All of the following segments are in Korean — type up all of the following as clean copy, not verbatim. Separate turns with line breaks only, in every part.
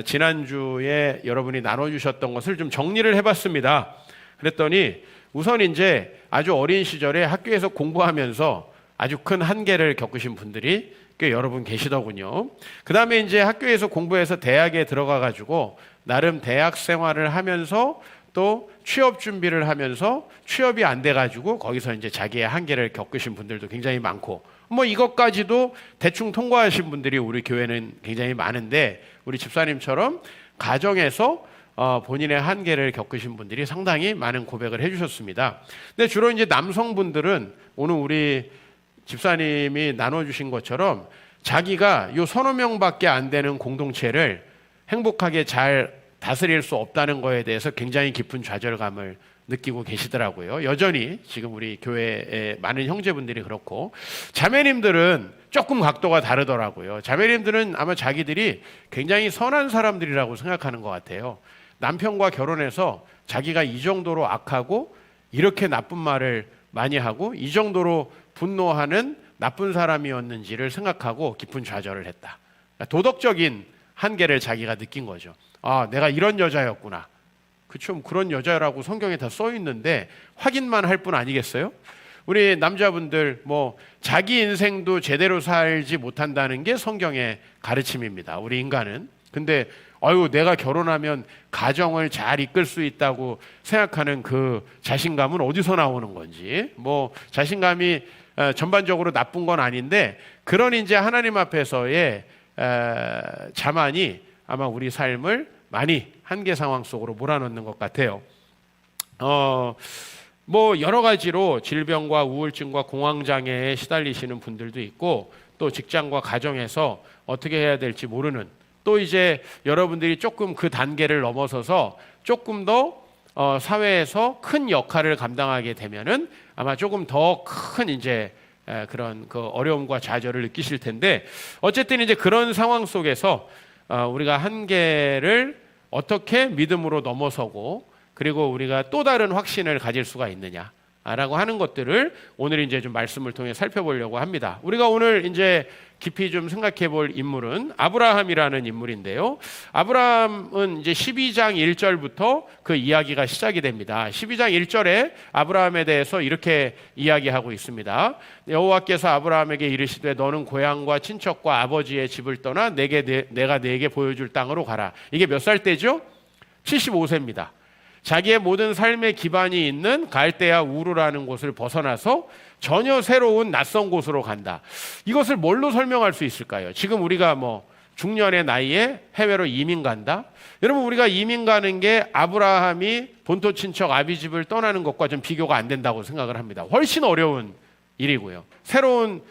지난주에 여러분이 나눠주셨던 것을 좀 정리를 해봤습니다. 그랬더니 우선 이제 아주 어린 시절에 학교에서 공부하면서 아주 큰 한계를 겪으신 분들이 꽤 여러분 계시더군요. 그 다음에 이제 학교에서 공부해서 대학에 들어가가지고 나름 대학 생활을 하면서 또 취업 준비를 하면서 취업이 안 돼가지고 거기서 이제 자기의 한계를 겪으신 분들도 굉장히 많고, 뭐 이것까지도 대충 통과하신 분들이 우리 교회는 굉장히 많은데, 우리 집사님처럼 가정에서 본인의 한계를 겪으신 분들이 상당히 많은 고백을 해주셨습니다. 근데 주로 이제 남성분들은 오늘 우리 집사님이 나눠주신 것처럼 자기가 요 서너 명밖에 안 되는 공동체를 행복하게 잘 다스릴 수 없다는 거에 대해서 굉장히 깊은 좌절감을 느끼고 계시더라고요. 여전히 지금 우리 교회의 많은 형제분들이 그렇고, 자매님들은 조금 각도가 다르더라고요. 자매님들은 아마 자기들이 굉장히 선한 사람들이라고 생각하는 것 같아요. 남편과 결혼해서 자기가 이 정도로 악하고 이렇게 나쁜 말을 많이 하고 이 정도로 분노하는 나쁜 사람이었는지를 생각하고 깊은 좌절을 했다. 도덕적인 한계를 자기가 느낀 거죠. 아, 내가 이런 여자였구나. 그쵸, 그런 여자라고 성경에 다 써 있는데 확인만 할 뿐 아니겠어요? 우리 남자분들 뭐 자기 인생도 제대로 살지 못한다는 게 성경의 가르침입니다. 우리 인간은. 근데 내가 결혼하면 가정을 잘 이끌 수 있다고 생각하는 그 자신감은 어디서 나오는 건지, 뭐 자신감이 전반적으로 나쁜 건 아닌데, 그런 이제 하나님 앞에서의 자만이 아마 우리 삶을 많이 한계 상황 속으로 몰아넣는 것 같아요. 뭐 여러 가지로 질병과 우울증과 공황장애에 시달리시는 분들도 있고, 또 직장과 가정에서 어떻게 해야 될지 모르는, 또 이제 여러분들이 조금 그 단계를 넘어서서 조금 더 사회에서 큰 역할을 감당하게 되면은 아마 조금 더 큰 이제 그런 그 어려움과 좌절을 느끼실 텐데, 어쨌든 이제 그런 상황 속에서 우리가 한계를 어떻게 믿음으로 넘어서고, 그리고 우리가 또 다른 확신을 가질 수가 있느냐라고 하는 것들을 오늘 이제 좀 말씀을 통해 살펴보려고 합니다. 우리가 오늘 이제 깊이 좀 생각해 볼 인물은 아브라함이라는 인물인데요. 아브라함은 이제 12장 1절부터 그 이야기가 시작이 됩니다. 12장 1절에 아브라함에 대해서 이렇게 이야기하고 있습니다. 여호와께서 아브라함에게 이르시되 너는 고향과 친척과 아버지의 집을 떠나 내가 네게 보여줄 땅으로 가라. 이게 몇 살 때죠? 75세입니다. 자기의 모든 삶의 기반이 있는 갈대아 우르라는 곳을 벗어나서 전혀 새로운 낯선 곳으로 간다. 이것을 뭘로 설명할 수 있을까요? 지금 우리가 뭐 중년의 나이에 해외로 이민 간다? 여러분, 우리가 이민 가는 게 아브라함이 본토 친척 아비집을 떠나는 것과 좀 비교가 안 된다고 생각을 합니다. 훨씬 어려운 일이고요. 새로운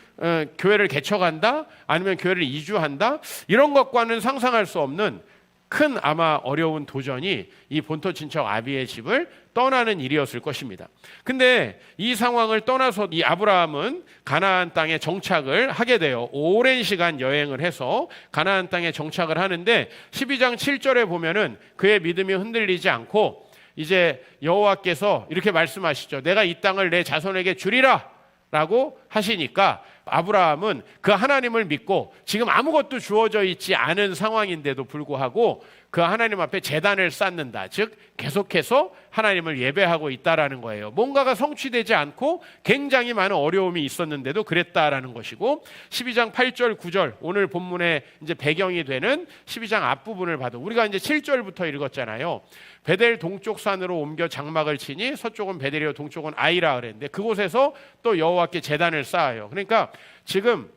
교회를 개척한다? 아니면 교회를 이주한다? 이런 것과는 상상할 수 없는 큰 아마 어려운 도전이 이 본토 친척 아비의 집을 떠나는 일이었을 것입니다. 근데 이 상황을 떠나서 이 아브라함은 가나안 땅에 정착을 하게 돼요. 오랜 시간 여행을 해서 가나안 땅에 정착을 하는데 12장 7절에 보면은 그의 믿음이 흔들리지 않고 이제 여호와께서 이렇게 말씀하시죠. 내가 이 땅을 내 자손에게 주리라 라고 하시니까 아브라함은 그 하나님을 믿고 지금 아무것도 주어져 있지 않은 상황인데도 불구하고 그 하나님 앞에 제단을 쌓는다. 즉 계속해서 하나님을 예배하고 있다라는 거예요. 뭔가가 성취되지 않고 굉장히 많은 어려움이 있었는데도 그랬다라는 것이고, 12장 8절 9절 오늘 본문의 이제 배경이 되는 12장 앞부분을 봐도 우리가 이제 7절부터 읽었잖아요. 베델 동쪽 산으로 옮겨 장막을 치니 서쪽은 베델이요 동쪽은 아이라 그랬는데 그곳에서 또 여호와께 제단을 쌓아요. 그러니까 지금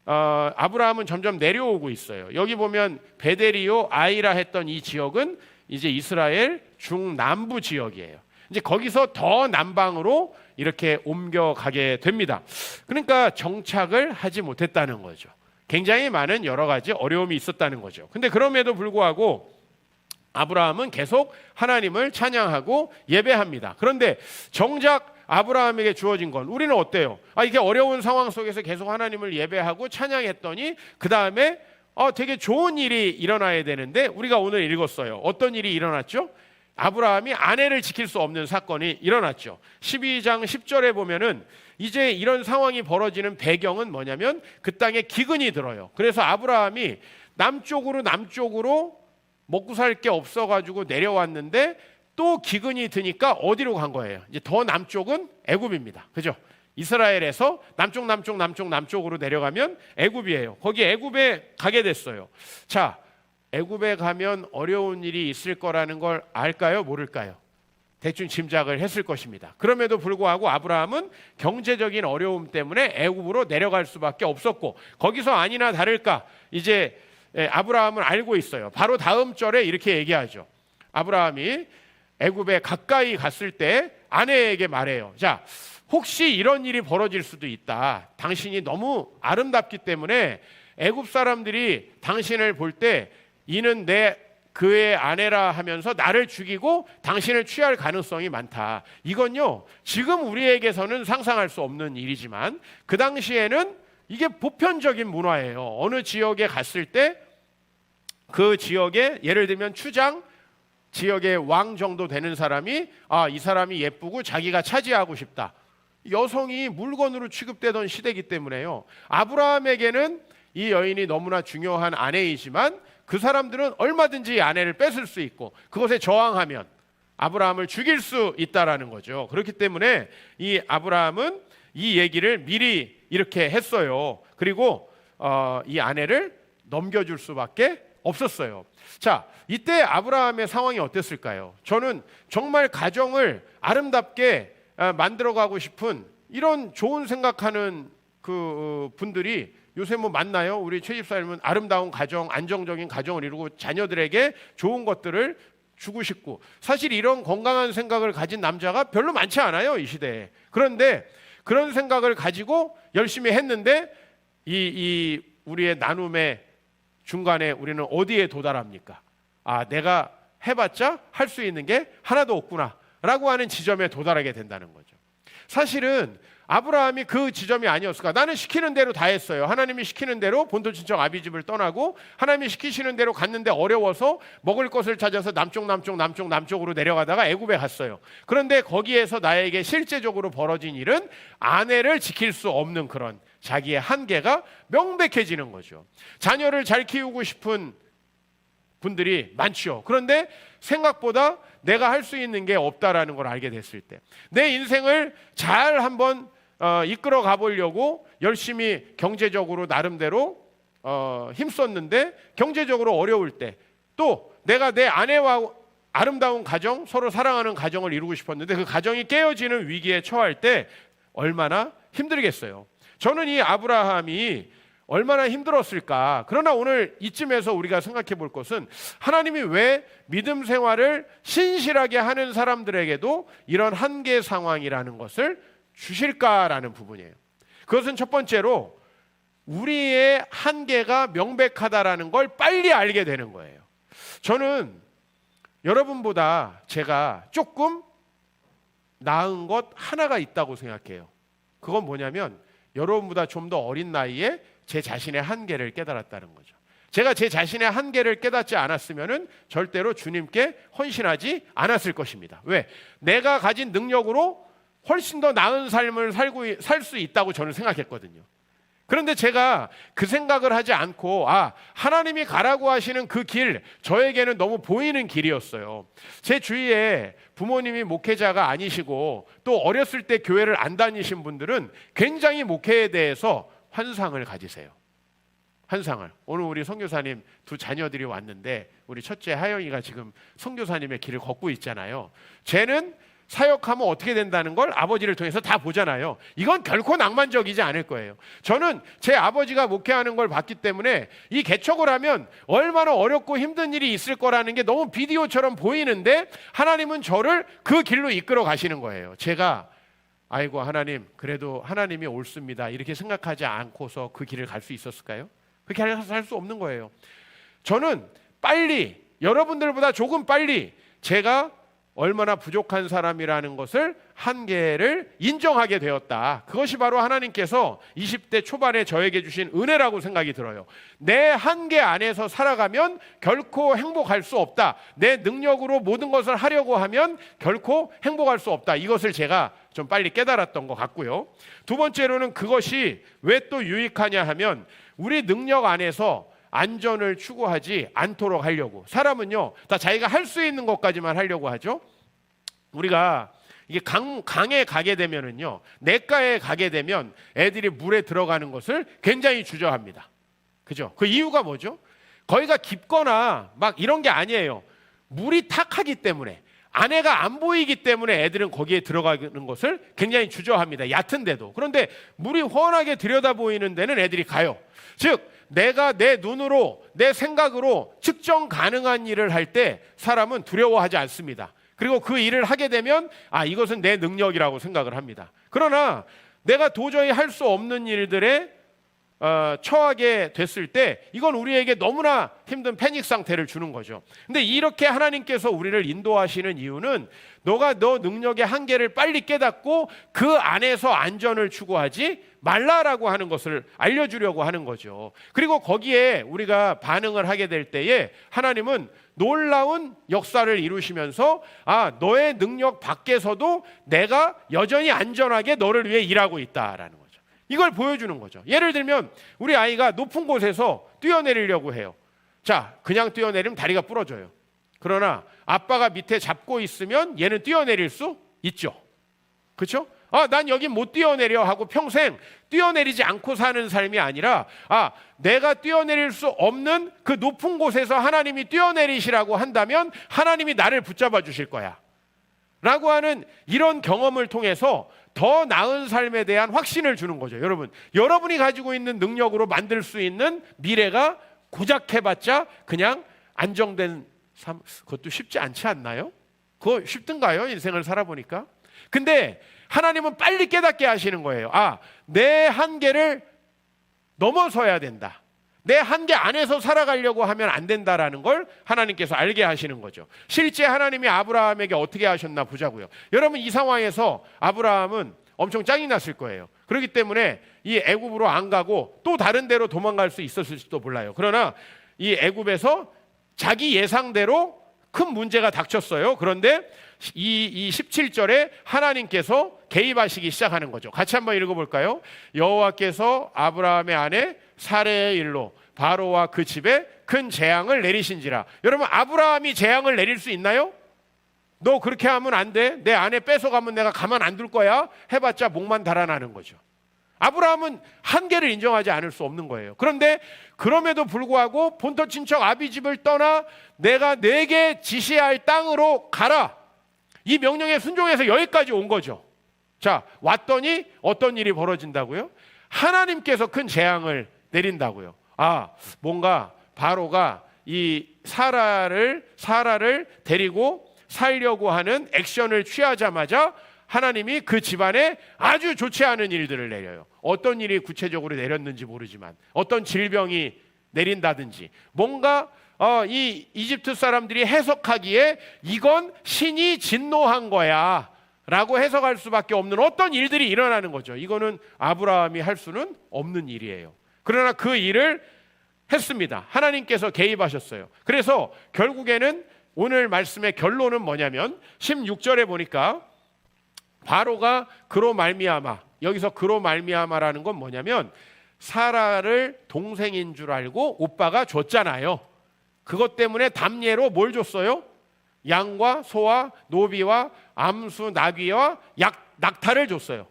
아브라함은 점점 내려오고 있어요. 여기 보면 베델이요 아이라 했던 이 지역은 이제 이스라엘 중남부 지역이에요. 이제 거기서 더 남방으로 이렇게 옮겨가게 됩니다. 그러니까 정착을 하지 못했다는 거죠. 굉장히 많은 여러 가지 어려움이 있었다는 거죠. 근데 그럼에도 불구하고 아브라함은 계속 하나님을 찬양하고 예배합니다. 그런데 정작 아브라함에게 주어진 건, 우리는 어때요? 이게 어려운 상황 속에서 계속 하나님을 예배하고 찬양했더니 그 다음에 되게 좋은 일이 일어나야 되는데 우리가 오늘 읽었어요. 어떤 일이 일어났죠? 아브라함이 아내를 지킬 수 없는 사건이 일어났죠. 12장 10절에 보면은 이제 이런 상황이 벌어지는 배경은 뭐냐면 그 땅에 기근이 들어요. 그래서 아브라함이 남쪽으로 먹고 살 게 없어가지고 내려왔는데 또 기근이 드니까 어디로 간 거예요? 이제 더 남쪽은 애굽입니다. 그죠? 이스라엘에서 남쪽으로 내려가면 애굽이에요. 거기 애굽에 가게 됐어요. 자, 애굽에 가면 어려운 일이 있을 거라는 걸 알까요? 모를까요? 대충 짐작을 했을 것입니다. 그럼에도 불구하고 아브라함은 경제적인 어려움 때문에 애굽으로 내려갈 수밖에 없었고, 거기서 아니나 다를까 이제 아브라함은 알고 있어요. 바로 다음 절에 이렇게 얘기하죠. 아브라함이 애굽에 가까이 갔을 때 아내에게 말해요. 자, 혹시 이런 일이 벌어질 수도 있다. 당신이 너무 아름답기 때문에 애굽 사람들이 당신을 볼 때 이는 그의 아내라 하면서 나를 죽이고 당신을 취할 가능성이 많다. 이건요, 지금 우리에게서는 상상할 수 없는 일이지만 그 당시에는 이게 보편적인 문화예요. 어느 지역에 갔을 때 그 지역에 예를 들면 추장, 지역의 왕 정도 되는 사람이 이 사람이 예쁘고 자기가 차지하고 싶다. 여성이 물건으로 취급되던 시대이기 때문에요. 아브라함에게는 이 여인이 너무나 중요한 아내이지만 그 사람들은 얼마든지 아내를 뺏을 수 있고 그것에 저항하면 아브라함을 죽일 수 있다라는 거죠. 그렇기 때문에 이 아브라함은 이 얘기를 미리 이렇게 했어요. 그리고 이 아내를 넘겨줄 수밖에 없었어요. 자, 이때 아브라함의 상황이 어땠을까요? 저는 정말 가정을 아름답게 만들어가고 싶은 이런 좋은 생각하는 그 분들이 요새 뭐 만나요? 우리 최 집사님은 아름다운 가정, 안정적인 가정을 이루고 자녀들에게 좋은 것들을 주고 싶고, 사실 이런 건강한 생각을 가진 남자가 별로 많지 않아요, 이 시대에. 그런데 그런 생각을 가지고 열심히 했는데 이 우리의 나눔의 중간에 우리는 어디에 도달합니까? 내가 해봤자 할 수 있는 게 하나도 없구나 라고 하는 지점에 도달하게 된다는 거죠. 사실은 아브라함이 그 지점이 아니었을까? 나는 시키는 대로 다 했어요. 하나님이 시키는 대로 본토 친척 아비집을 떠나고 하나님이 시키시는 대로 갔는데 어려워서 먹을 것을 찾아서 남쪽으로 내려가다가 애굽에 갔어요. 그런데 거기에서 나에게 실제적으로 벌어진 일은 아내를 지킬 수 없는 그런 자기의 한계가 명백해지는 거죠. 자녀를 잘 키우고 싶은 분들이 많죠. 그런데 생각보다 내가 할 수 있는 게 없다라는 걸 알게 됐을 때, 내 인생을 잘 한번 이끌어 가보려고 열심히 경제적으로 나름대로 힘썼는데 경제적으로 어려울 때, 또 내가 내 아내와 아름다운 가정, 서로 사랑하는 가정을 이루고 싶었는데 그 가정이 깨어지는 위기에 처할 때 얼마나 힘들겠어요. 저는 이 아브라함이 얼마나 힘들었을까. 그러나 오늘 이쯤에서 우리가 생각해 볼 것은 하나님이 왜 믿음 생활을 신실하게 하는 사람들에게도 이런 한계 상황이라는 것을 주실까라는 부분이에요. 그것은 첫 번째로 우리의 한계가 명백하다라는 걸 빨리 알게 되는 거예요. 저는 여러분보다 제가 조금 나은 것 하나가 있다고 생각해요. 그건 뭐냐면 여러분보다 좀 더 어린 나이에 제 자신의 한계를 깨달았다는 거죠. 제가 제 자신의 한계를 깨닫지 않았으면 절대로 주님께 헌신하지 않았을 것입니다. 왜? 내가 가진 능력으로 훨씬 더 나은 삶을 살 수 있다고 저는 생각했거든요. 그런데 제가 그 생각을 하지 않고 하나님이 가라고 하시는 그 길, 저에게는 너무 보이는 길이었어요. 제 주위에 부모님이 목회자가 아니시고 또 어렸을 때 교회를 안 다니신 분들은 굉장히 목회에 대해서 환상을 가지세요. 환상을. 오늘 우리 선교사님 두 자녀들이 왔는데 우리 첫째 하영이가 지금 선교사님의 길을 걷고 있잖아요. 쟤는 사역하면 어떻게 된다는 걸 아버지를 통해서 다 보잖아요. 이건 결코 낭만적이지 않을 거예요. 저는 제 아버지가 목회하는 걸 봤기 때문에 이 개척을 하면 얼마나 어렵고 힘든 일이 있을 거라는 게 너무 비디오처럼 보이는데 하나님은 저를 그 길로 이끌어 가시는 거예요. 제가 아이고 하나님, 그래도 하나님이 옳습니다 이렇게 생각하지 않고서 그 길을 갈 수 있었을까요? 그렇게 할 수 없는 거예요. 저는 빨리, 여러분들보다 조금 빨리 제가 얼마나 부족한 사람이라는 것을 한계를 인정하게 되었다. 그것이 바로 하나님께서 20대 초반에 저에게 주신 은혜라고 생각이 들어요. 내 한계 안에서 살아가면 결코 행복할 수 없다. 내 능력으로 모든 것을 하려고 하면 결코 행복할 수 없다. 이것을 제가 좀 빨리 깨달았던 것 같고요. 두 번째로는 그것이 왜 또 유익하냐 하면 우리 능력 안에서 안전을 추구하지 않도록 하려고. 사람은요, 다 자기가 할 수 있는 것까지만 하려고 하죠. 우리가 이게 강에 가게 되면은요, 냇가에 가게 되면 애들이 물에 들어가는 것을 굉장히 주저합니다. 그죠? 그 이유가 뭐죠? 거기가 깊거나 막 이런 게 아니에요. 물이 탁하기 때문에, 안에가 안 보이기 때문에 애들은 거기에 들어가는 것을 굉장히 주저합니다. 얕은데도. 그런데 물이 훤하게 들여다 보이는 데는 애들이 가요. 즉, 내가 내 눈으로, 내 생각으로 측정 가능한 일을 할 때 사람은 두려워하지 않습니다. 그리고 그 일을 하게 되면 이것은 내 능력이라고 생각을 합니다. 그러나 내가 도저히 할 수 없는 일들에 처하게 됐을 때 이건 우리에게 너무나 힘든 패닉 상태를 주는 거죠. 근데 이렇게 하나님께서 우리를 인도하시는 이유는 너가 너 능력의 한계를 빨리 깨닫고 그 안에서 안전을 추구하지 말라라고 하는 것을 알려주려고 하는 거죠. 그리고 거기에 우리가 반응을 하게 될 때에 하나님은 놀라운 역사를 이루시면서 너의 능력 밖에서도 내가 여전히 안전하게 너를 위해 일하고 있다라는 거죠. 이걸 보여주는 거죠. 예를 들면 우리 아이가 높은 곳에서 뛰어내리려고 해요. 자, 그냥 뛰어내리면 다리가 부러져요. 그러나 아빠가 밑에 잡고 있으면 얘는 뛰어내릴 수 있죠. 그렇죠? 난 여기 못 뛰어내려 하고 평생 뛰어내리지 않고 사는 삶이 아니라 내가 뛰어내릴 수 없는 그 높은 곳에서 하나님이 뛰어내리시라고 한다면 하나님이 나를 붙잡아 주실 거야 라고 하는 이런 경험을 통해서 더 나은 삶에 대한 확신을 주는 거죠. 여러분이 가지고 있는 능력으로 만들 수 있는 미래가 고작 해봤자 그냥 안정된 삶, 그것도 쉽지 않지 않나요? 그거 쉽던가요? 인생을 살아보니까. 근데 하나님은 빨리 깨닫게 하시는 거예요. 내 한계를 넘어서야 된다. 내 한계 안에서 살아가려고 하면 안 된다라는 걸 하나님께서 알게 하시는 거죠. 실제 하나님이 아브라함에게 어떻게 하셨나 보자고요. 여러분, 이 상황에서 아브라함은 엄청 짜증 났을 거예요. 그렇기 때문에 이 애굽으로 안 가고 또 다른 데로 도망갈 수 있었을지도 몰라요. 그러나 이 애굽에서 자기 예상대로 큰 문제가 닥쳤어요. 그런데 이 17절에 하나님께서 개입하시기 시작하는 거죠. 같이 한번 읽어볼까요? 여호와께서 아브라함의 아내 사레의 일로 바로와 그 집에 큰 재앙을 내리신지라. 여러분, 아브라함이 재앙을 내릴 수 있나요? 너 그렇게 하면 안 돼. 내 아내 뺏어가면 내가 가만 안 둘 거야. 해봤자 목만 달아나는 거죠. 아브라함은 한계를 인정하지 않을 수 없는 거예요. 그런데 그럼에도 불구하고 본토 친척 아비집을 떠나 내가 내게 지시할 땅으로 가라. 이 명령에 순종해서 여기까지 온 거죠. 자, 왔더니 어떤 일이 벌어진다고요? 하나님께서 큰 재앙을 내린다고요. 뭔가 바로가 이 사라를 데리고 살려고 하는 액션을 취하자마자 하나님이 그 집안에 아주 좋지 않은 일들을 내려요. 어떤 일이 구체적으로 내렸는지 모르지만 어떤 질병이 내린다든지 뭔가 이 이집트 사람들이 해석하기에 이건 신이 진노한 거야 라고 해석할 수밖에 없는 어떤 일들이 일어나는 거죠. 이거는 아브라함이 할 수는 없는 일이에요. 그러나 그 일을 했습니다. 하나님께서 개입하셨어요. 그래서 결국에는 오늘 말씀의 결론은 뭐냐면 16절에 보니까 바로가 그로 말미암아, 여기서 그로 말미암아라는 건 뭐냐면 사라를 동생인 줄 알고 오빠가 줬잖아요. 그것 때문에 담례로 뭘 줬어요? 양과 소와 노비와 암수 나귀와 낙타를 줬어요.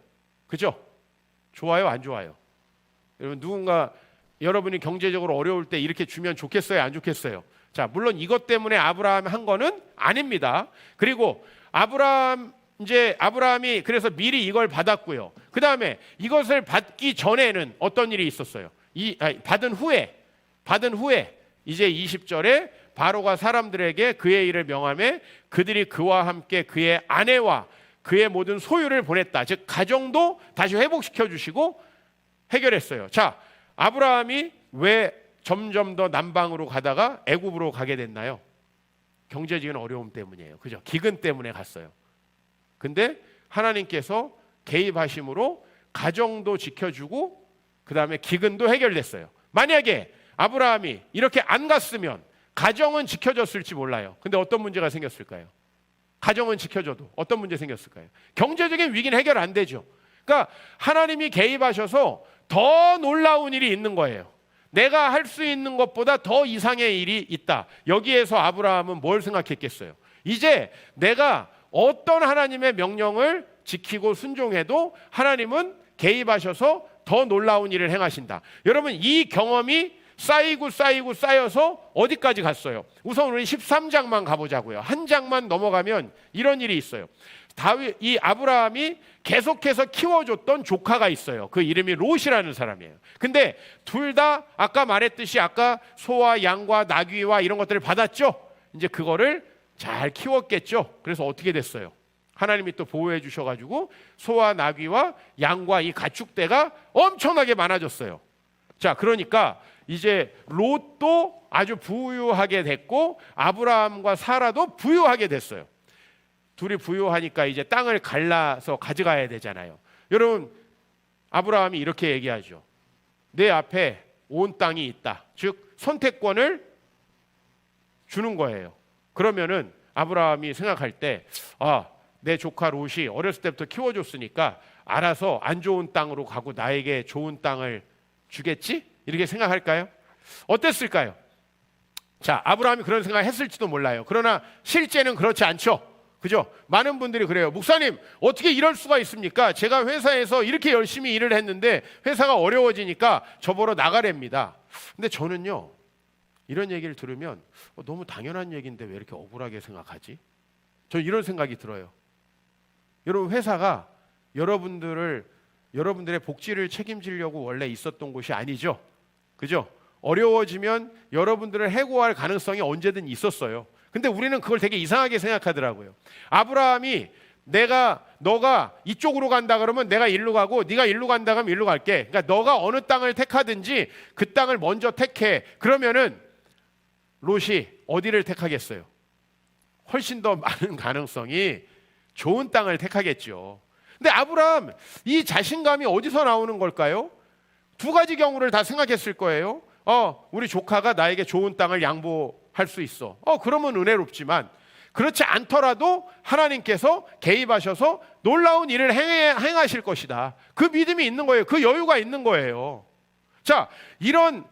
그죠? 좋아요, 안 좋아요? 여러분, 여러분이 경제적으로 어려울 때 이렇게 주면 좋겠어요, 안 좋겠어요? 자, 물론 이것 때문에 아브라함이 한 거는 아닙니다. 그리고 아브라함이 그래서 미리 이걸 받았고요. 그 다음에 이것을 받기 전에는 어떤 일이 있었어요? 받은 후에 이제 20절에 바로가 사람들에게 그의 일을 명하며 그들이 그와 함께 그의 아내와 그의 모든 소유를 보냈다. 즉 가정도 다시 회복시켜 주시고 해결했어요. 자, 아브라함이 왜 점점 더 남방으로 가다가 애굽으로 가게 됐나요? 경제적인 어려움 때문이에요. 그죠? 기근 때문에 갔어요. 근데 하나님께서 개입하심으로 가정도 지켜주고 그 다음에 기근도 해결됐어요. 만약에 아브라함이 이렇게 안 갔으면 가정은 지켜졌을지 몰라요. 근데 어떤 문제가 생겼을까요? 가정은 지켜줘도 어떤 문제 생겼을까요? 경제적인 위기는 해결 안 되죠. 그러니까 하나님이 개입하셔서 더 놀라운 일이 있는 거예요. 내가 할 수 있는 것보다 더 이상의 일이 있다. 여기에서 아브라함은 뭘 생각했겠어요? 이제 내가 어떤 하나님의 명령을 지키고 순종해도 하나님은 개입하셔서 더 놀라운 일을 행하신다. 여러분, 이 경험이 쌓여서 어디까지 갔어요? 우선 우리 13장만 가보자고요. 한 장만 넘어가면 이런 일이 있어요. 이 아브라함이 계속해서 키워줬던 조카가 있어요. 그 이름이 롯이라는 사람이에요. 근데 둘 다 아까 말했듯이 아까 소와 양과 나귀와 이런 것들을 받았죠. 이제 그거를 잘 키웠겠죠. 그래서 어떻게 됐어요? 하나님이 또 보호해 주셔가지고 소와 나귀와 양과 이 가축대가 엄청나게 많아졌어요. 자, 그러니까 이제 롯도 아주 부유하게 됐고 아브라함과 사라도 부유하게 됐어요. 둘이 부유하니까 이제 땅을 갈라서 가져가야 되잖아요. 여러분, 아브라함이 이렇게 얘기하죠. 내 앞에 온 땅이 있다. 즉 선택권을 주는 거예요. 그러면은 아브라함이 생각할 때 내 조카 롯이 어렸을 때부터 키워줬으니까 알아서 안 좋은 땅으로 가고 나에게 좋은 땅을 주겠지? 이렇게 생각할까요? 어땠을까요? 자, 아브라함이 그런 생각을 했을지도 몰라요. 그러나 실제는 그렇지 않죠. 그죠? 많은 분들이 그래요. 목사님, 어떻게 이럴 수가 있습니까? 제가 회사에서 이렇게 열심히 일을 했는데 회사가 어려워지니까 저보러 나가랍니다. 근데 저는요, 이런 얘기를 들으면 너무 당연한 얘기인데 왜 이렇게 억울하게 생각하지? 저는 이런 생각이 들어요. 여러분, 회사가 여러분들의 복지를 책임지려고 원래 있었던 곳이 아니죠. 그죠? 어려워지면 여러분들을 해고할 가능성이 언제든 있었어요. 근데 우리는 그걸 되게 이상하게 생각하더라고요. 아브라함이 너가 이쪽으로 간다 그러면 내가 일로 가고 네가 일로 간다 그러면 일로 갈게. 그러니까 너가 어느 땅을 택하든지 그 땅을 먼저 택해. 그러면은 롯이 어디를 택하겠어요? 훨씬 더 많은 가능성이 좋은 땅을 택하겠죠. 근데 아브라함, 이 자신감이 어디서 나오는 걸까요? 두 가지 경우를 다 생각했을 거예요. 우리 조카가 나에게 좋은 땅을 양보할 수 있어. 그러면 은혜롭지만 그렇지 않더라도 하나님께서 개입하셔서 놀라운 일을 행하실 것이다. 그 믿음이 있는 거예요. 그 여유가 있는 거예요. 자, 이런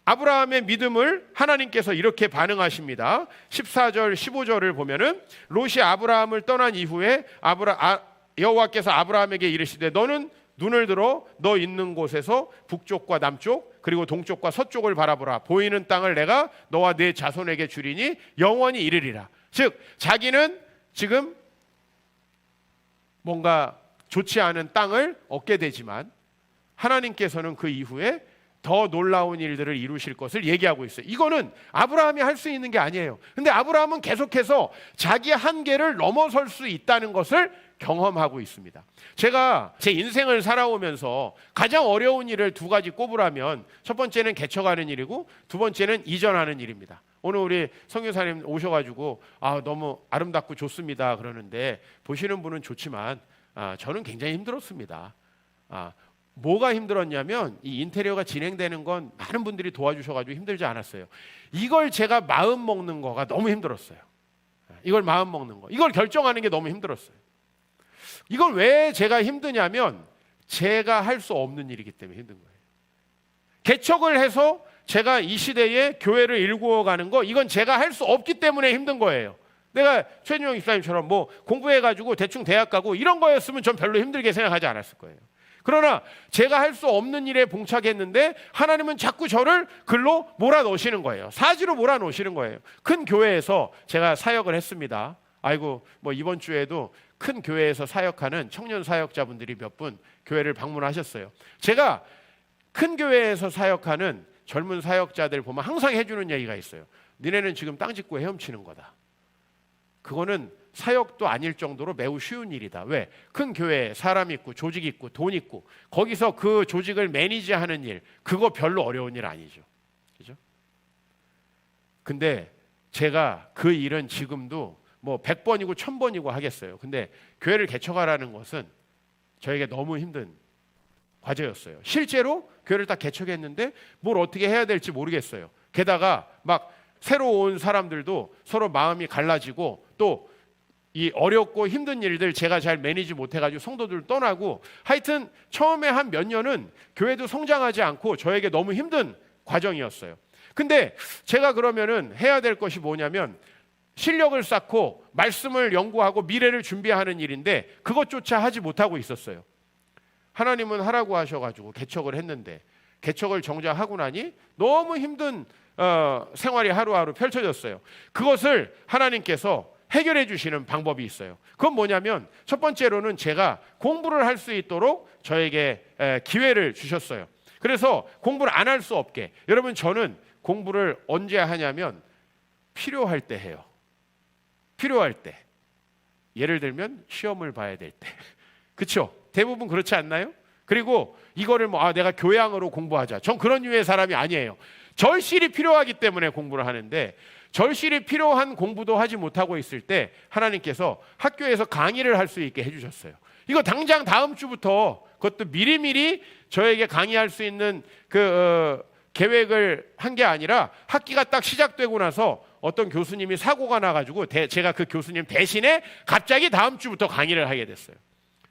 아브라함의 믿음을 하나님께서 이렇게 반응하십니다. 14절 15절을 보면은 롯이 아브라함을 떠난 이후에 여호와께서 아브라함에게 이르시되 너는 눈을 들어 너 있는 곳에서 북쪽과 남쪽 그리고 동쪽과 서쪽을 바라보라. 보이는 땅을 내가 너와 네 자손에게 주리니 영원히 이르리라. 즉 자기는 지금 뭔가 좋지 않은 땅을 얻게 되지만 하나님께서는 그 이후에 더 놀라운 일들을 이루실 것을 얘기하고 있어요. 이거는 아브라함이 할 수 있는 게 아니에요. 근데 아브라함은 계속해서 자기 한계를 넘어설 수 있다는 것을 경험하고 있습니다. 제가 제 인생을 살아오면서 가장 어려운 일을 두 가지 꼽으라면 첫 번째는 개척하는 일이고 두 번째는 이전하는 일입니다. 오늘 우리 선교사님 오셔가지고 너무 아름답고 좋습니다 그러는데 보시는 분은 좋지만 저는 굉장히 힘들었습니다. 뭐가 힘들었냐면 이 인테리어가 진행되는 건 많은 분들이 도와주셔가지고 힘들지 않았어요. 이걸 제가 마음 먹는 거가 너무 힘들었어요. 이걸 마음 먹는 거, 이걸 결정하는 게 너무 힘들었어요. 이걸 왜 제가 힘드냐면 제가 할 수 없는 일이기 때문에 힘든 거예요. 개척을 해서 제가 이 시대에 교회를 일구어가는 거, 이건 제가 할 수 없기 때문에 힘든 거예요. 내가 최준영 집사님처럼 뭐 공부해가지고 대충 대학 가고 이런 거였으면 전 별로 힘들게 생각하지 않았을 거예요. 그러나 제가 할 수 없는 일에 봉착했는데 하나님은 자꾸 저를 글로 몰아넣으시는 거예요. 사지로 몰아넣으시는 거예요. 큰 교회에서 제가 사역을 했습니다. 아이고, 뭐 이번 주에도 큰 교회에서 사역하는 청년 사역자분들이 몇 분 교회를 방문하셨어요. 제가 큰 교회에서 사역하는 젊은 사역자들 보면 항상 해주는 얘기가 있어요. 니네는 지금 땅 짓고 헤엄치는 거다. 그거는 사역도 아닐 정도로 매우 쉬운 일이다. 왜? 큰 교회에 사람 있고 조직 있고 돈 있고 거기서 그 조직을 매니지하는 일, 그거 별로 어려운 일 아니죠. 그죠? 근데 제가 그 일은 지금도 뭐 100번이고 1000번이고 하겠어요. 근데 교회를 개척하라는 것은 저에게 너무 힘든 과제였어요. 실제로 교회를 딱 개척했는데 뭘 어떻게 해야 될지 모르겠어요. 게다가 막 새로 온 사람들도 서로 마음이 갈라지고 또 이 어렵고 힘든 일들 제가 잘 매니지 못해가지고 성도들 떠나고 하여튼 처음에 한 몇 년은 교회도 성장하지 않고 저에게 너무 힘든 과정이었어요. 근데 제가 그러면은 해야 될 것이 뭐냐면 실력을 쌓고 말씀을 연구하고 미래를 준비하는 일인데 그것조차 하지 못하고 있었어요. 하나님은 하라고 하셔가지고 개척을 했는데 개척을 정작 하고 나니 너무 힘든 생활이 하루하루 펼쳐졌어요. 그것을 하나님께서 해결해 주시는 방법이 있어요. 그건 뭐냐면 첫 번째로는 제가 공부를 할 수 있도록 저에게 기회를 주셨어요. 그래서 공부를 안 할 수 없게, 여러분 저는 공부를 언제 하냐면 필요할 때 해요. 필요할 때. 예를 들면 시험을 봐야 될 때. 그렇죠? 대부분 그렇지 않나요? 그리고 이거를 내가 교양으로 공부하자. 전 그런 류의 사람이 아니에요. 절실히 필요하기 때문에 공부를 하는데 절실히 필요한 공부도 하지 못하고 있을 때 하나님께서 학교에서 강의를 할 수 있게 해주셨어요. 이거 당장 다음 주부터 그것도 미리미리 저에게 강의할 수 있는 계획을 한 게 아니라 학기가 딱 시작되고 나서 어떤 교수님이 사고가 나가지고 제가 그 교수님 대신에 갑자기 다음 주부터 강의를 하게 됐어요.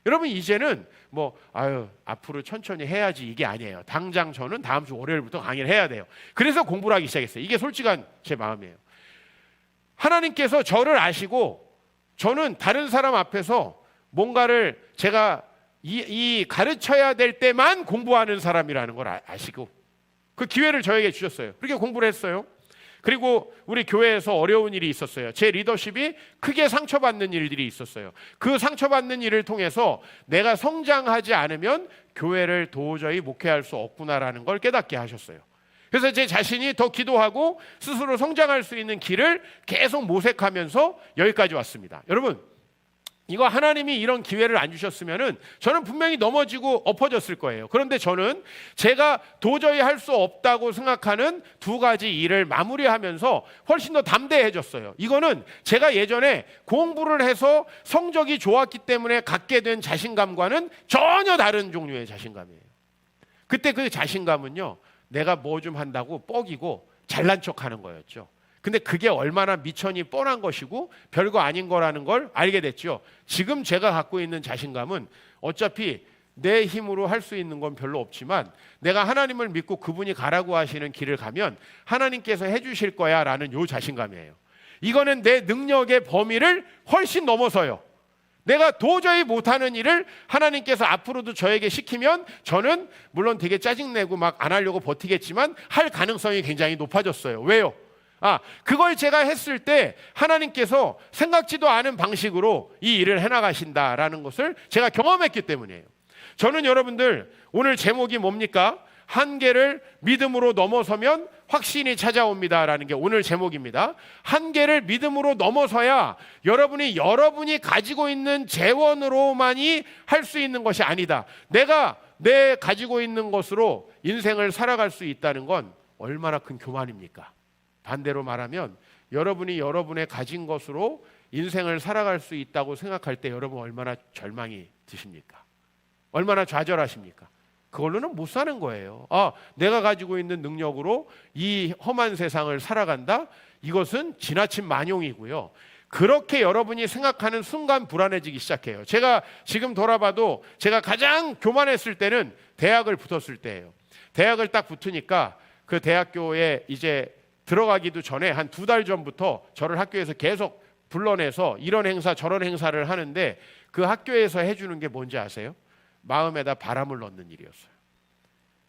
여러분 이제는 앞으로 천천히 해야지 이게 아니에요. 당장 저는 다음 주 월요일부터 강의를 해야 돼요. 그래서 공부를 하기 시작했어요. 이게 솔직한 제 마음이에요. 하나님께서 저를 아시고 저는 다른 사람 앞에서 뭔가를 제가 이 가르쳐야 될 때만 공부하는 사람이라는 걸 아시고 그 기회를 저에게 주셨어요. 그렇게 공부를 했어요. 그리고 우리 교회에서 어려운 일이 있었어요. 제 리더십이 크게 상처받는 일들이 있었어요. 그 상처받는 일을 통해서 내가 성장하지 않으면 교회를 도저히 목회할 수 없구나라는 걸 깨닫게 하셨어요. 그래서 제 자신이 더 기도하고 스스로 성장할 수 있는 길을 계속 모색하면서 여기까지 왔습니다. 여러분, 이거 하나님이 이런 기회를 안 주셨으면은 저는 분명히 넘어지고 엎어졌을 거예요. 그런데 저는 제가 도저히 할 수 없다고 생각하는 두 가지 일을 마무리하면서 훨씬 더 담대해졌어요. 이거는 제가 예전에 공부를 해서 성적이 좋았기 때문에 갖게 된 자신감과는 전혀 다른 종류의 자신감이에요. 그때 그 자신감은요, 내가 뭐 좀 한다고 뻐기고 잘난 척하는 거였죠. 근데 그게 얼마나 미천이 뻔한 것이고 별거 아닌 거라는 걸 알게 됐죠. 지금 제가 갖고 있는 자신감은 어차피 내 힘으로 할 수 있는 건 별로 없지만 내가 하나님을 믿고 그분이 가라고 하시는 길을 가면 하나님께서 해주실 거야 라는 요 자신감이에요. 이거는 내 능력의 범위를 훨씬 넘어서요. 내가 도저히 못하는 일을 하나님께서 앞으로도 저에게 시키면 저는 물론 되게 짜증내고 막 안 하려고 버티겠지만 할 가능성이 굉장히 높아졌어요. 왜요? 그걸 제가 했을 때 하나님께서 생각지도 않은 방식으로 이 일을 해나가신다라는 것을 제가 경험했기 때문이에요. 저는 여러분들 오늘 제목이 뭡니까? 한계를 믿음으로 넘어서면 확신이 찾아옵니다라는 게 오늘 제목입니다. 한계를 믿음으로 넘어서야 여러분이 가지고 있는 재원으로만이 할 수 있는 것이 아니다. 내가 가지고 있는 것으로 인생을 살아갈 수 있다는 건 얼마나 큰 교만입니까? 반대로 말하면 여러분이 여러분의 가진 것으로 인생을 살아갈 수 있다고 생각할 때 여러분 얼마나 절망이 드십니까? 얼마나 좌절하십니까? 그걸로는 못 사는 거예요. 내가 가지고 있는 능력으로 이 험한 세상을 살아간다? 이것은 지나친 만용이고요. 그렇게 여러분이 생각하는 순간 불안해지기 시작해요. 제가 지금 돌아봐도 제가 가장 교만했을 때는 대학을 붙었을 때예요. 대학을 딱 붙으니까 그 대학교에 이제 들어가기도 전에 한 2달 전부터 저를 학교에서 계속 불러내서 이런 행사 저런 행사를 하는데 그 학교에서 해주는 게 뭔지 아세요? 마음에다 바람을 넣는 일이었어요.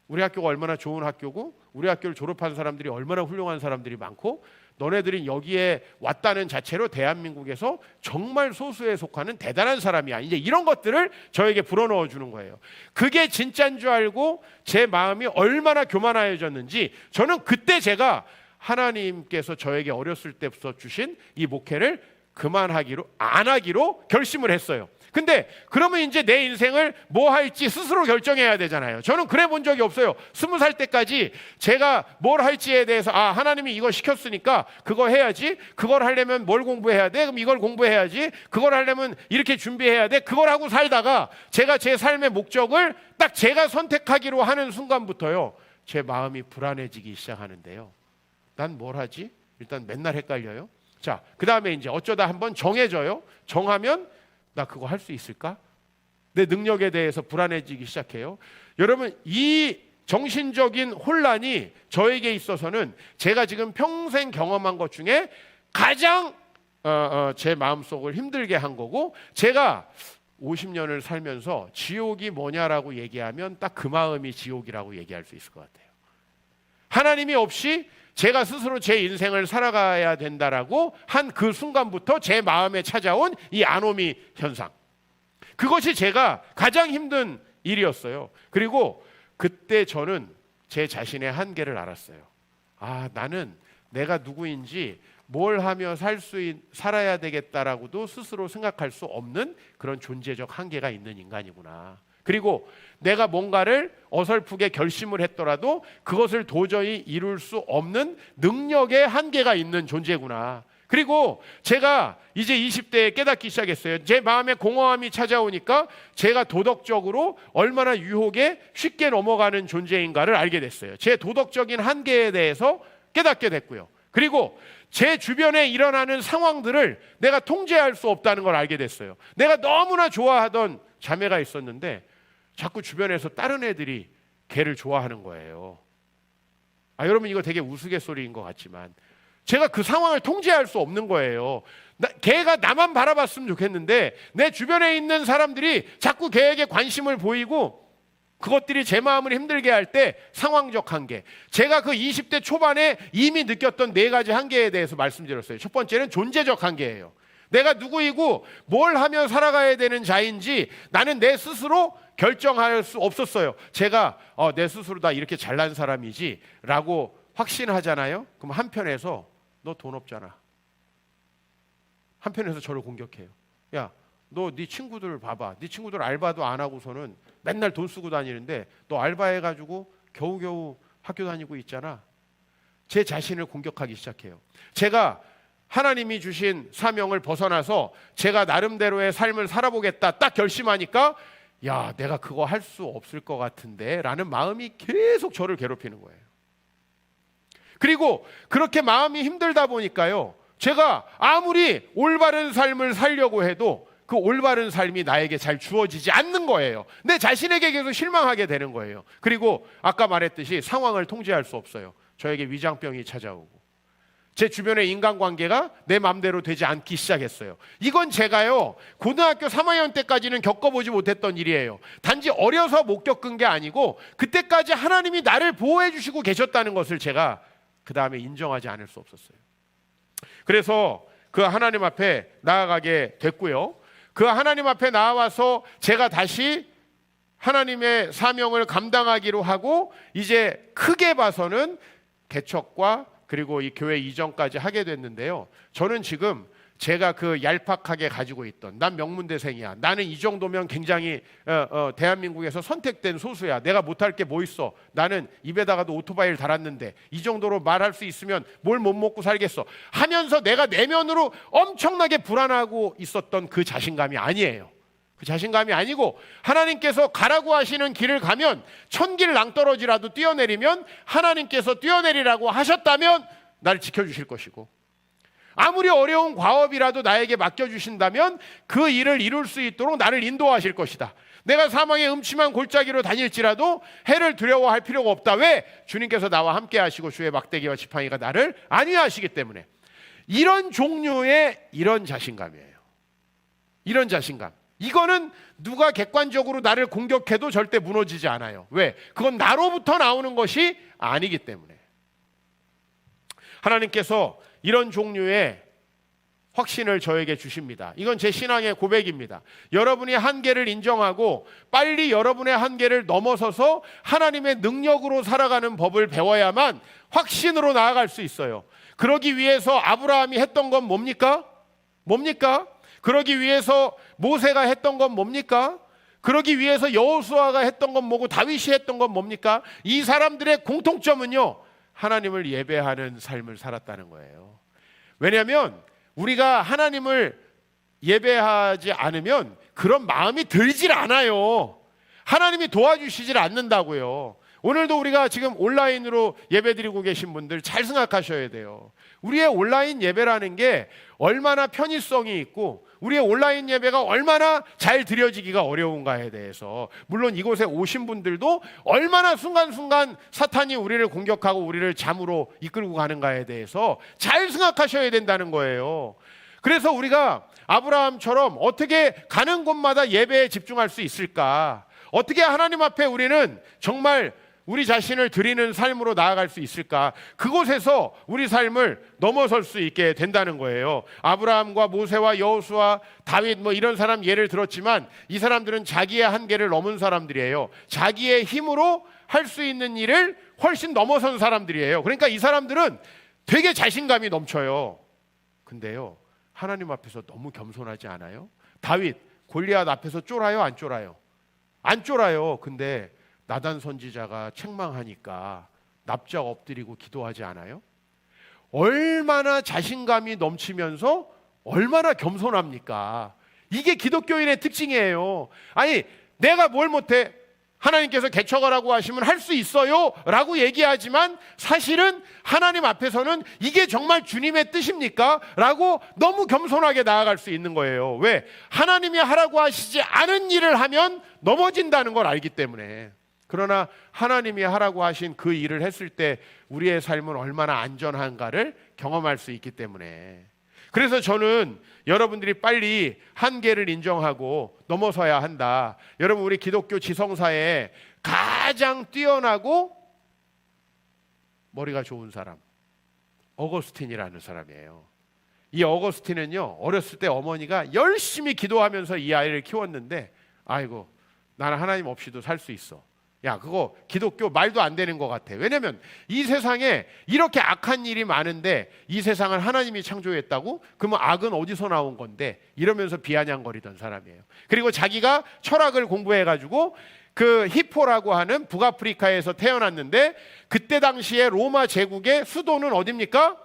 우리 학교가 얼마나 좋은 학교고 우리 학교를 졸업한 사람들이 얼마나 훌륭한 사람들이 많고 너네들이 여기에 왔다는 자체로 대한민국에서 정말 소수에 속하는 대단한 사람이야. 이제 이런 것들을 저에게 불어넣어 주는 거예요. 그게 진짜인 줄 알고 제 마음이 얼마나 교만해졌는지 저는 그때 제가 하나님께서 저에게 어렸을 때부터 주신 이 목회를 안 하기로 결심을 했어요. 근데 그러면 이제 내 인생을 뭐 할지 스스로 결정해야 되잖아요. 저는 그래 본 적이 없어요. 20살 때까지 제가 뭘 할지에 대해서 하나님이 이거 시켰으니까 그거 해야지. 그걸 하려면 뭘 공부해야 돼? 그럼 이걸 공부해야지. 그걸 하려면 이렇게 준비해야 돼. 그걸 하고 살다가 제가 제 삶의 목적을 딱 제가 선택하기로 하는 순간부터요. 제 마음이 불안해지기 시작하는데요. 난 뭘 하지? 일단 맨날 헷갈려요. 자, 그 다음에 이제 어쩌다 한번 정해져요. 정하면 나 그거 할 수 있을까? 내 능력에 대해서 불안해지기 시작해요. 여러분, 이 정신적인 혼란이 저에게 있어서는 제가 지금 평생 경험한 것 중에 가장 제 마음속을 힘들게 한 거고, 제가 50년을 살면서 지옥이 뭐냐라고 얘기하면 딱 그 마음이 지옥이라고 얘기할 수 있을 것 같아요. 하나님이 없이 제가 스스로 제 인생을 살아가야 된다라고 한 그 순간부터 제 마음에 찾아온 이 아노미 현상, 그것이 제가 가장 힘든 일이었어요. 그리고 그때 저는 제 자신의 한계를 알았어요. 나는 내가 누구인지 뭘 하며 살아야 되겠다라고도 스스로 생각할 수 없는 그런 존재적 한계가 있는 인간이구나. 그리고 내가 뭔가를 어설프게 결심을 했더라도 그것을 도저히 이룰 수 없는 능력의 한계가 있는 존재구나. 그리고 제가 이제 20대에 깨닫기 시작했어요. 제 마음에 공허함이 찾아오니까 제가 도덕적으로 얼마나 유혹에 쉽게 넘어가는 존재인가를 알게 됐어요. 제 도덕적인 한계에 대해서 깨닫게 됐고요. 그리고 제 주변에 일어나는 상황들을 내가 통제할 수 없다는 걸 알게 됐어요. 내가 너무나 좋아하던 자매가 있었는데 자꾸 주변에서 다른 애들이 걔를 좋아하는 거예요. 여러분, 이거 되게 우스갯소리인 것 같지만 제가 그 상황을 통제할 수 없는 거예요. 걔가 나만 바라봤으면 좋겠는데 내 주변에 있는 사람들이 자꾸 걔에게 관심을 보이고 그것들이 제 마음을 힘들게 할 때 상황적 한계, 제가 그 20대 초반에 이미 느꼈던 4가지 한계에 대해서 말씀드렸어요. 첫 번째는 존재적 한계예요. 내가 누구이고 뭘 하며 살아가야 되는 자인지 나는 내 스스로 결정할 수 없었어요. 제가 내 스스로 다 이렇게 잘난 사람이지 라고 확신하잖아요. 그럼 한편에서 너 돈 없잖아, 한편에서 저를 공격해요. 야, 너 네 친구들 봐봐. 네 친구들 알바도 안 하고서는 맨날 돈 쓰고 다니는데 너 알바해가지고 겨우겨우 학교 다니고 있잖아. 제 자신을 공격하기 시작해요. 제가 하나님이 주신 사명을 벗어나서 제가 나름대로의 삶을 살아보겠다 딱 결심하니까 야, 내가 그거 할 수 없을 것 같은데 라는 마음이 계속 저를 괴롭히는 거예요. 그리고 그렇게 마음이 힘들다 보니까요, 제가 아무리 올바른 삶을 살려고 해도 그 올바른 삶이 나에게 잘 주어지지 않는 거예요. 내 자신에게 계속 실망하게 되는 거예요. 그리고 아까 말했듯이 상황을 통제할 수 없어요. 저에게 위장병이 찾아오고 제 주변의 인간관계가 내 맘대로 되지 않기 시작했어요. 이건 제가요, 고등학교 3학년 때까지는 겪어보지 못했던 일이에요. 단지 어려서 못 겪은 게 아니고 그때까지 하나님이 나를 보호해 주시고 계셨다는 것을 제가 그 다음에 인정하지 않을 수 없었어요. 그래서 그 하나님 앞에 나아가게 됐고요. 그 하나님 앞에 나와서 제가 다시 하나님의 사명을 감당하기로 하고 이제 크게 봐서는 개척과 그리고 이 교회 이전까지 하게 됐는데요. 저는 지금 제가 그 얄팍하게 가지고 있던, 난 명문대생이야, 나는 이 정도면 굉장히 대한민국에서 선택된 소수야, 내가 못할 게 뭐 있어, 나는 입에다가도 오토바이를 달았는데 이 정도로 말할 수 있으면 뭘 못 먹고 살겠어 하면서 내가 내면으로 엄청나게 불안하고 있었던 그 자신감이 아니에요. 그 자신감이 아니고 하나님께서 가라고 하시는 길을 가면 천길 낭떠러지라도 뛰어내리면 하나님께서 뛰어내리라고 하셨다면 나를 지켜주실 것이고, 아무리 어려운 과업이라도 나에게 맡겨주신다면 그 일을 이룰 수 있도록 나를 인도하실 것이다. 내가 사망의 음침한 골짜기로 다닐지라도 해를 두려워할 필요가 없다. 왜? 주님께서 나와 함께 하시고 주의 막대기와 지팡이가 나를 안위하시기 때문에. 이런 종류의 이런 자신감이에요. 이런 자신감. 이거는 누가 객관적으로 나를 공격해도 절대 무너지지 않아요. 왜? 그건 나로부터 나오는 것이 아니기 때문에. 하나님께서 이런 종류의 확신을 저에게 주십니다. 이건 제 신앙의 고백입니다. 여러분이 한계를 인정하고 빨리 여러분의 한계를 넘어서서 하나님의 능력으로 살아가는 법을 배워야만 확신으로 나아갈 수 있어요. 그러기 위해서 아브라함이 했던 건 뭡니까? 그러기 위해서 모세가 했던 건 뭡니까? 그러기 위해서 여호수아가 했던 건 뭐고 다윗이 했던 건 뭡니까? 이 사람들의 공통점은요, 하나님을 예배하는 삶을 살았다는 거예요. 왜냐하면 우리가 하나님을 예배하지 않으면 그런 마음이 들질 않아요. 하나님이 도와주시질 않는다고요. 오늘도 우리가 지금 온라인으로 예배드리고 계신 분들 잘 생각하셔야 돼요. 우리의 온라인 예배라는 게 얼마나 편의성이 있고 우리의 온라인 예배가 얼마나 잘 드려지기가 어려운가에 대해서, 물론 이곳에 오신 분들도 얼마나 순간순간 사탄이 우리를 공격하고 우리를 잠으로 이끌고 가는가에 대해서 잘 생각하셔야 된다는 거예요. 그래서 우리가 아브라함처럼 어떻게 가는 곳마다 예배에 집중할 수 있을까? 어떻게 하나님 앞에 우리는 정말 우리 자신을 드리는 삶으로 나아갈 수 있을까? 그곳에서 우리 삶을 넘어설 수 있게 된다는 거예요. 아브라함과 모세와 여호수아, 다윗 이런 사람 예를 들었지만 이 사람들은 자기의 한계를 넘은 사람들이에요. 자기의 힘으로 할 수 있는 일을 훨씬 넘어선 사람들이에요. 그러니까 이 사람들은 되게 자신감이 넘쳐요. 근데요, 하나님 앞에서 너무 겸손하지 않아요? 다윗 골리앗 앞에서 쫄아요, 안 쫄아요? 안 쫄아요. 근데 나단 선지자가 책망하니까 납작 엎드리고 기도하지 않아요? 얼마나 자신감이 넘치면서 얼마나 겸손합니까? 이게 기독교인의 특징이에요. 아니, 내가 뭘 못해? 하나님께서 개척하라고 하시면 할 수 있어요 라고 얘기하지만 사실은 하나님 앞에서는 이게 정말 주님의 뜻입니까? 라고 너무 겸손하게 나아갈 수 있는 거예요. 왜? 하나님이 하라고 하시지 않은 일을 하면 넘어진다는 걸 알기 때문에. 그러나 하나님이 하라고 하신 그 일을 했을 때 우리의 삶은 얼마나 안전한가를 경험할 수 있기 때문에. 그래서 저는 여러분들이 빨리 한계를 인정하고 넘어서야 한다. 여러분, 우리 기독교 지성사에 가장 뛰어나고 머리가 좋은 사람, 어거스틴이라는 사람이에요. 이 어거스틴은요, 어렸을 때 어머니가 열심히 기도하면서 이 아이를 키웠는데, 아이고, 나는 하나님 없이도 살 수 있어. 야, 그거 기독교 말도 안 되는 것 같아. 왜냐면 이 세상에 이렇게 악한 일이 많은데 이 세상을 하나님이 창조했다고? 그러면 악은 어디서 나온 건데? 이러면서 비아냥거리던 사람이에요. 그리고 자기가 철학을 공부해가지고 그 히포라고 하는 북아프리카에서 태어났는데, 그때 당시에 로마 제국의 수도는 어딥니까?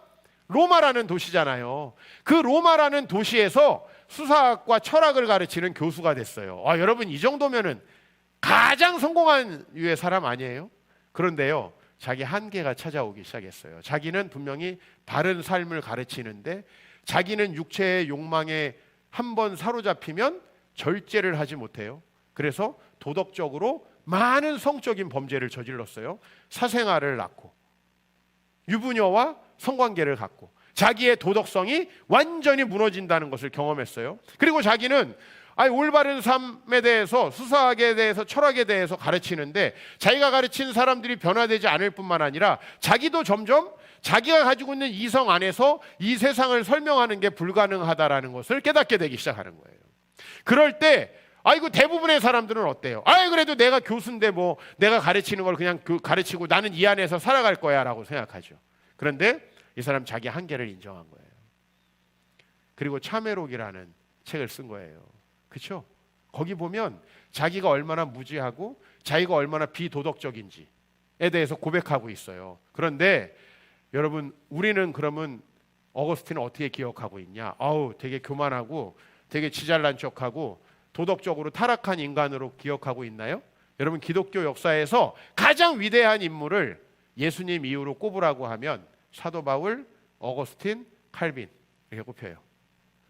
로마라는 도시잖아요. 그 로마라는 도시에서 수사학과 철학을 가르치는 교수가 됐어요. 여러분, 이 정도면은 가장 성공한 유의 사람 아니에요? 그런데요, 자기 한계가 찾아오기 시작했어요. 자기는 분명히 바른 삶을 가르치는데 자기는 육체의 욕망에 한번 사로잡히면 절제를 하지 못해요. 그래서 도덕적으로 많은 성적인 범죄를 저질렀어요. 사생아를 낳고 유부녀와 성관계를 갖고 자기의 도덕성이 완전히 무너진다는 것을 경험했어요. 그리고 자기는 올바른 삶에 대해서, 수사학에 대해서, 철학에 대해서 가르치는데 자기가 가르친 사람들이 변화되지 않을 뿐만 아니라 자기도 점점 자기가 가지고 있는 이성 안에서 이 세상을 설명하는 게 불가능하다라는 것을 깨닫게 되기 시작하는 거예요. 그럴 때 대부분의 사람들은 어때요? 그래도 내가 교수인데 내가 가르치는 걸 그냥 가르치고 나는 이 안에서 살아갈 거야 라고 생각하죠. 그런데 이 사람 자기 한계를 인정한 거예요. 그리고 참회록이라는 책을 쓴 거예요. 그렇죠? 거기 보면 자기가 얼마나 무지하고 자기가 얼마나 비도덕적인지에 대해서 고백하고 있어요. 그런데 여러분, 우리는 그러면 어거스틴은 어떻게 기억하고 있냐? 되게 교만하고 되게 지잘난 척하고 도덕적으로 타락한 인간으로 기억하고 있나요? 여러분, 기독교 역사에서 가장 위대한 인물을 예수님 이후로 꼽으라고 하면 사도 바울, 어거스틴, 칼빈 이렇게 꼽혀요.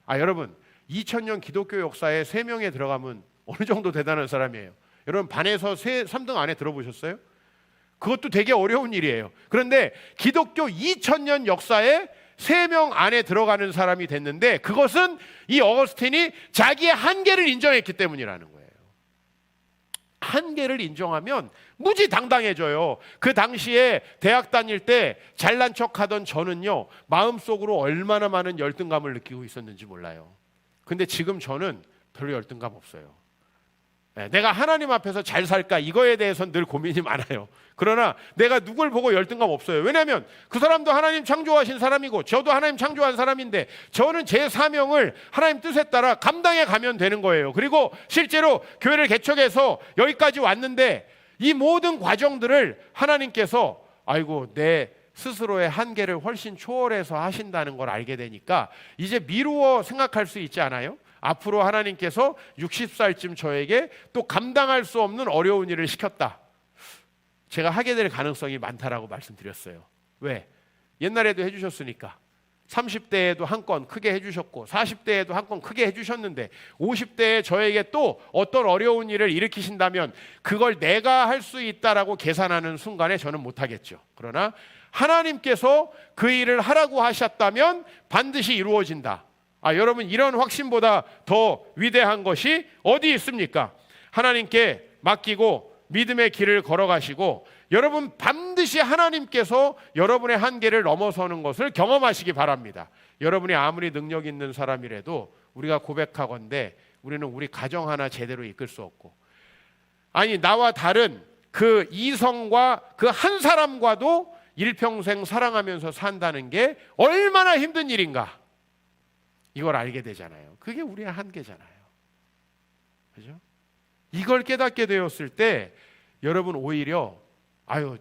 여러분, 2000년 기독교 역사에 3명에 들어가면 어느 정도 대단한 사람이에요? 여러분, 반에서 3등 안에 들어보셨어요? 그것도 되게 어려운 일이에요. 그런데 기독교 2000년 역사에 3명 안에 들어가는 사람이 됐는데 그것은 이 어거스틴이 자기의 한계를 인정했기 때문이라는 거예요. 한계를 인정하면 무지당당해져요. 그 당시에 대학 다닐 때 잘난 척하던 저는요, 마음속으로 얼마나 많은 열등감을 느끼고 있었는지 몰라요. 근데 지금 저는 별로 열등감 없어요. 내가 하나님 앞에서 잘 살까 이거에 대해서는 늘 고민이 많아요. 그러나 내가 누굴 보고 열등감 없어요. 왜냐하면 그 사람도 하나님 창조하신 사람이고 저도 하나님 창조한 사람인데 저는 제 사명을 하나님 뜻에 따라 감당해 가면 되는 거예요. 그리고 실제로 교회를 개척해서 여기까지 왔는데 이 모든 과정들을 하나님께서 내 스스로의 한계를 훨씬 초월해서 하신다는 걸 알게 되니까 이제 미루어 생각할 수 있지 않아요? 앞으로 하나님께서 60살쯤 저에게 또 감당할 수 없는 어려운 일을 시켰다. 제가 하게 될 가능성이 많다라고 말씀드렸어요. 왜? 옛날에도 해주셨으니까. 30대에도 한 건 크게 해주셨고 40대에도 한 건 크게 해주셨는데 50대에 저에게 또 어떤 어려운 일을 일으키신다면 그걸 내가 할 수 있다라고 계산하는 순간에 저는 못하겠죠. 그러나 하나님께서 그 일을 하라고 하셨다면 반드시 이루어진다. 여러분, 이런 확신보다 더 위대한 것이 어디 있습니까? 하나님께 맡기고 믿음의 길을 걸어가시고 여러분 반드시 하나님께서 여러분의 한계를 넘어서는 것을 경험하시기 바랍니다. 여러분이 아무리 능력 있는 사람이라도 우리가 고백하건대 우리는 우리 가정 하나 제대로 이끌 수 없고, 아니 나와 다른 그 이성과 그 한 사람과도 일평생 사랑하면서 산다는 게 얼마나 힘든 일인가, 이걸 알게 되잖아요. 그게 우리의 한계잖아요. 그죠? 이걸 깨닫게 되었을 때 여러분 오히려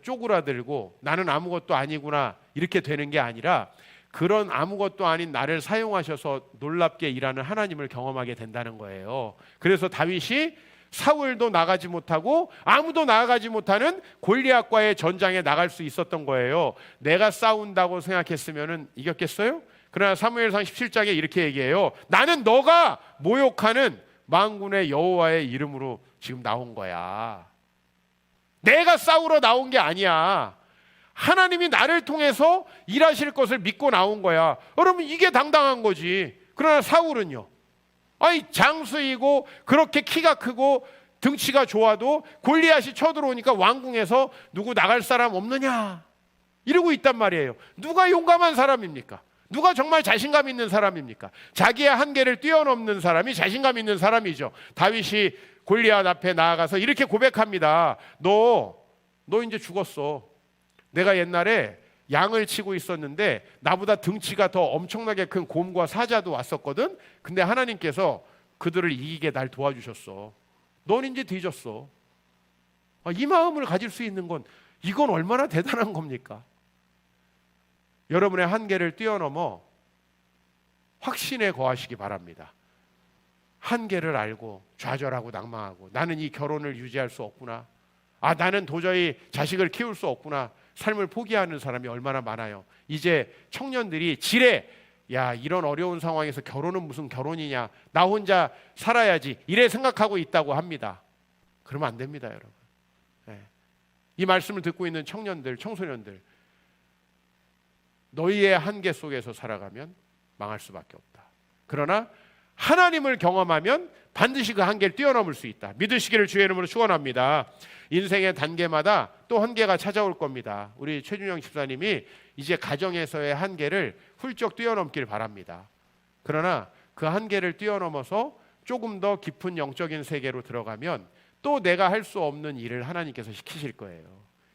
쪼그라들고 나는 아무것도 아니구나 이렇게 되는 게 아니라 그런 아무것도 아닌 나를 사용하셔서 놀랍게 일하는 하나님을 경험하게 된다는 거예요. 그래서 다윗이 사울도 나가지 못하고 아무도 나가지 못하는 골리앗과의 전장에 나갈 수 있었던 거예요. 내가 싸운다고 생각했으면 이겼겠어요? 그러나 사무엘상 17장에 이렇게 얘기해요. 나는 너가 모욕하는 만군의 여호와의 이름으로 지금 나온 거야. 내가 싸우러 나온 게 아니야. 하나님이 나를 통해서 일하실 것을 믿고 나온 거야. 여러분, 이게 당당한 거지. 그러나 사울은요, 장수이고 그렇게 키가 크고 등치가 좋아도 골리앗이 쳐들어오니까 왕궁에서 누구 나갈 사람 없느냐 이러고 있단 말이에요. 누가 용감한 사람입니까? 누가 정말 자신감 있는 사람입니까? 자기의 한계를 뛰어넘는 사람이 자신감 있는 사람이죠. 다윗이 골리앗 앞에 나아가서 이렇게 고백합니다. 너 이제 죽었어. 내가 옛날에 양을 치고 있었는데 나보다 등치가 더 엄청나게 큰 곰과 사자도 왔었거든. 근데 하나님께서 그들을 이기게 날 도와주셨어. 넌 이제 뒤졌어. 이 마음을 가질 수 있는 건 이건 얼마나 대단한 겁니까? 여러분의 한계를 뛰어넘어 확신에 거하시기 바랍니다. 한계를 알고 좌절하고 낭망하고 나는 이 결혼을 유지할 수 없구나. 나는 도저히 자식을 키울 수 없구나. 삶을 포기하는 사람이 얼마나 많아요. 이제 청년들이 지레 이런 어려운 상황에서 결혼은 무슨 결혼이냐. 나 혼자 살아야지. 이래 생각하고 있다고 합니다. 그러면 안 됩니다, 여러분. 이 말씀을 듣고 있는 청년들, 청소년들, 너희의 한계 속에서 살아가면 망할 수밖에 없다. 그러나 하나님을 경험하면 반드시 그 한계를 뛰어넘을 수 있다. 믿으시기를 주의 이름으로 축원합니다. 인생의 단계마다 또 한계가 찾아올 겁니다. 우리 최준영 집사님이 이제 가정에서의 한계를 훌쩍 뛰어넘길 바랍니다. 그러나 그 한계를 뛰어넘어서 조금 더 깊은 영적인 세계로 들어가면 또 내가 할 수 없는 일을 하나님께서 시키실 거예요.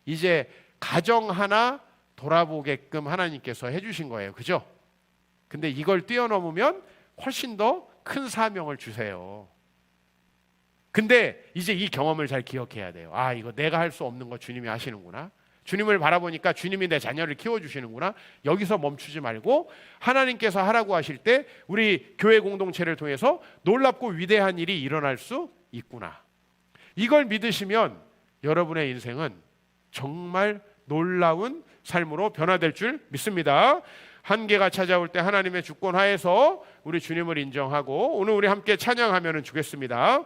이제 가정 하나 돌아보게끔 하나님께서 해주신 거예요. 그죠? 근데 이걸 뛰어넘으면 훨씬 더 큰 사명을 주세요. 근데 이제 이 경험을 잘 기억해야 돼요. 이거 내가 할 수 없는 거 주님이 하시는구나. 주님을 바라보니까 주님이 내 자녀를 키워주시는구나. 여기서 멈추지 말고 하나님께서 하라고 하실 때 우리 교회 공동체를 통해서 놀랍고 위대한 일이 일어날 수 있구나. 이걸 믿으시면 여러분의 인생은 정말 놀라운 삶으로 변화될 줄 믿습니다. 한계가 찾아올 때 하나님의 주권 하에서 우리 주님을 인정하고 오늘 우리 함께 찬양하면 주겠습니다.